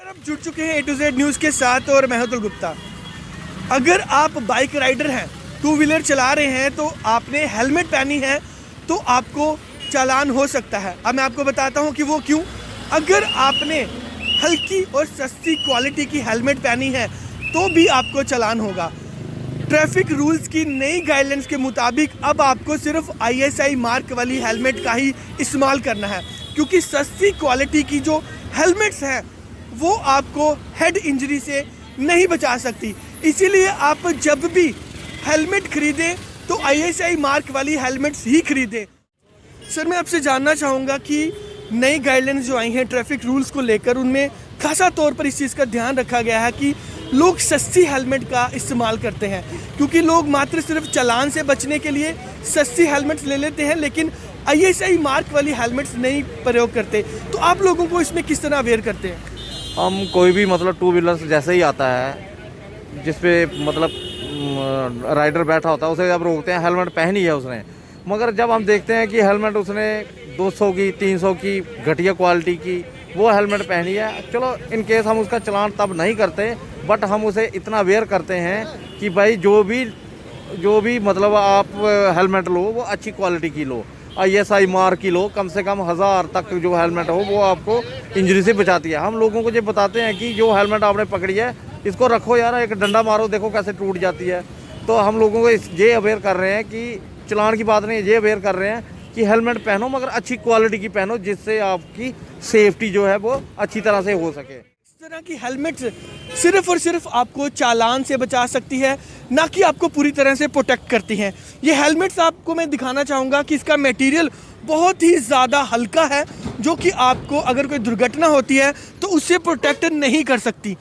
आप जुड़ चुके हैं ए टू जेड न्यूज़ के साथ और मैं अतुल गुप्ता। अगर आप बाइक राइडर हैं, टू व्हीलर चला रहे हैं तो आपने हेलमेट पहनी है तो आपको चालान हो सकता है। अब मैं आपको बताता हूं कि वो क्यों। अगर आपने हल्की और सस्ती क्वालिटी की हेलमेट पहनी है तो भी आपको चालान होगा। ट्रैफिक रूल्स की नई गाइडलाइंस के मुताबिक अब आपको सिर्फ ISI मार्क वाली हेलमेट का ही इस्तेमाल करना है, क्योंकि सस्ती क्वालिटी की जो हेलमेट्स हैं वो आपको हेड इंजरी से नहीं बचा सकती। इसीलिए आप जब भी हेलमेट खरीदें तो ISI मार्क वाली हेलमेट्स ही खरीदें। सर, मैं आपसे जानना चाहूँगा कि नई गाइडलाइंस जो आई हैं ट्रैफिक रूल्स को लेकर, उनमें खासा तौर पर इस चीज़ का ध्यान रखा गया है कि लोग सस्ती हेलमेट का इस्तेमाल करते हैं, क्योंकि लोग मात्र सिर्फ चालान से बचने के लिए सस्ती हेलमेट्स ले लेते हैं, लेकिन ISI मार्क वाली हेलमेट्स नहीं प्रयोग करते। तो आप लोगों को इसमें किस तरह अवेयर करते हैं? हम कोई भी मतलब टू व्हीलर जैसे ही आता है जिस पे मतलब राइडर बैठा होता है उसे जब रोकते हैं हेलमेट पहनी है उसने, मगर जब हम देखते हैं कि हेलमेट उसने 200 की 300 की घटिया क्वालिटी की वो हेलमेट पहनी है, चलो इन केस हम उसका चलान तब नहीं करते, बट हम उसे इतना अवेयर करते हैं कि भाई जो भी मतलब आप हेलमेट लो वो अच्छी क्वालिटी की लो, ISI मार्क की लो, कम से कम 1000 तक जो हेलमेट हो वो आपको इंजरी से बचाती है। हम लोगों को ये बताते हैं कि जो हेलमेट आपने पकड़ी है इसको रखो यार, एक डंडा मारो, देखो कैसे टूट जाती है। तो हम लोगों को ये अवेयर कर रहे हैं कि चलान की बात नहीं, ये अवेयर कर रहे हैं कि हेलमेट पहनो मगर अच्छी क्वालिटी की पहनो, जिससे आपकी सेफ्टी जो है वो अच्छी तरह से हो सके। इस तरह की हेलमेट सिर्फ और सिर्फ आपको चालान से बचा सकती है, ना कि आपको पूरी तरह से प्रोटेक्ट करती हैं। ये हेलमेट्स आपको मैं दिखाना चाहूँगा कि इसका मटेरियल बहुत ही ज़्यादा हल्का है, जो कि आपको अगर कोई दुर्घटना होती है तो उससे प्रोटेक्ट नहीं कर सकती।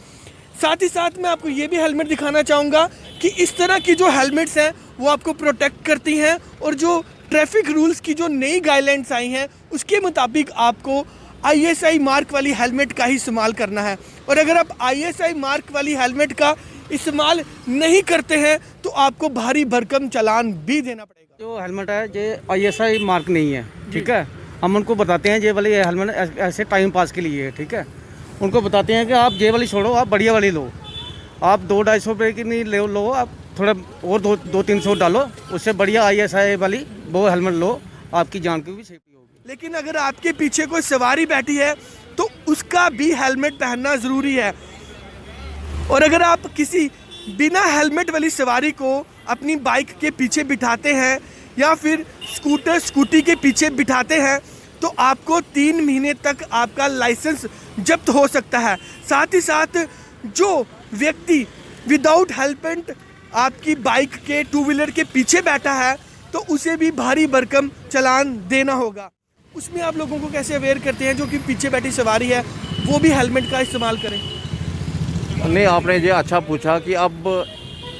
साथ ही साथ मैं आपको ये भी हेलमेट दिखाना चाहूँगा कि इस तरह की जो हेलमेट्स हैं वो आपको प्रोटेक्ट करती हैं, और जो ट्रैफिक रूल्स की जो नई गाइडलाइंस आई हैं उसके मुताबिक आपको ISI मार्क वाली हेलमेट का ही इस्तेमाल करना है। और अगर आप ISI मार्क वाली हेलमेट का इस्तेमाल नहीं करते हैं तो आपको भारी भरकम चालान भी देना पड़ेगा। जो हेलमेट है ये ISI मार्क नहीं है, ठीक है। हम उनको बताते हैं ये वाली हेलमेट ऐसे टाइम पास के लिए है, ठीक है। उनको बताते हैं कि आप ये वाली छोड़ो, आप बढ़िया वाली लो, आप 200-250 रुपये की नहीं लो, आप थोड़ा और 200-300 डालो, उससे बढ़िया ISI वाली वो हेलमेट लो, आपकी जान की भी सेफ्टी होगी। लेकिन अगर आपके पीछे कोई सवारी बैठी है तो उसका भी हेलमेट पहनना ज़रूरी है। और अगर आप किसी बिना हेलमेट वाली सवारी को अपनी बाइक के पीछे बिठाते हैं या फिर स्कूटी के पीछे बिठाते हैं तो आपको 3 महीने तक आपका लाइसेंस जब्त हो सकता है। साथ ही साथ जो व्यक्ति विदाउट हेलमेट आपकी बाइक के टू व्हीलर के पीछे बैठा है तो उसे भी भारी भरकम चालान देना होगा। उसमें आप लोगों को कैसे अवेयर करते हैं जो कि पीछे बैठी सवारी है वो भी हेलमेट का इस्तेमाल करें? नहीं, आपने ये अच्छा पूछा कि अब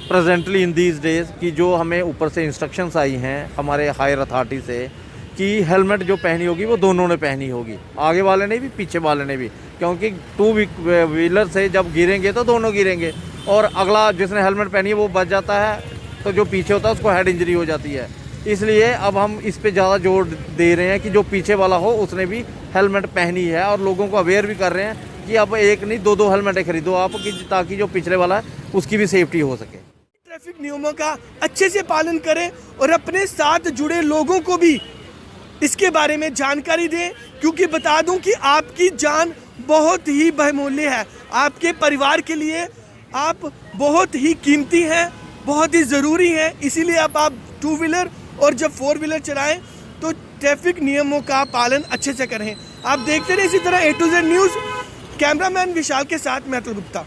प्रेजेंटली इन दीज डेज की जो हमें ऊपर से इंस्ट्रक्शंस आई हैं हमारे हायर अथॉरिटी से कि हेलमेट जो पहनी होगी वो दोनों ने पहनी होगी, आगे वाले ने भी पीछे वाले ने भी, क्योंकि टू व्हीलर से जब गिरेंगे तो दोनों गिरेंगे और अगला जिसने हेलमेट पहनी है वो बच जाता है तो जो पीछे होता है उसको हेड इंजरी हो जाती है। इसलिए अब हम इस पे ज़्यादा जोर दे रहे हैं कि जो पीछे वाला हो उसने भी हेलमेट पहनी है, और लोगों को अवेयर भी कर रहे हैं कि अब एक नहीं 2-2 हेलमेटें खरीदो आप, ताकि जो पिछले वाला है उसकी भी सेफ्टी हो सके। ट्रैफिक नियमों का अच्छे से पालन करें और अपने साथ जुड़े लोगों को भी इसके बारे में जानकारी दें, क्योंकि बता दूं कि आपकी जान बहुत ही बहुमूल्य है। आपके परिवार के लिए आप बहुत ही कीमती हैं, बहुत ही ज़रूरी हैं। इसीलिए आप टू व्हीलर और जब 4 व्हीलर चलाएं तो ट्रैफिक नियमों का पालन अच्छे से करें। आप देखते रहे इसी तरह A to Z news. Cameraman Vishal के साथ मैं अतुल गुप्ता।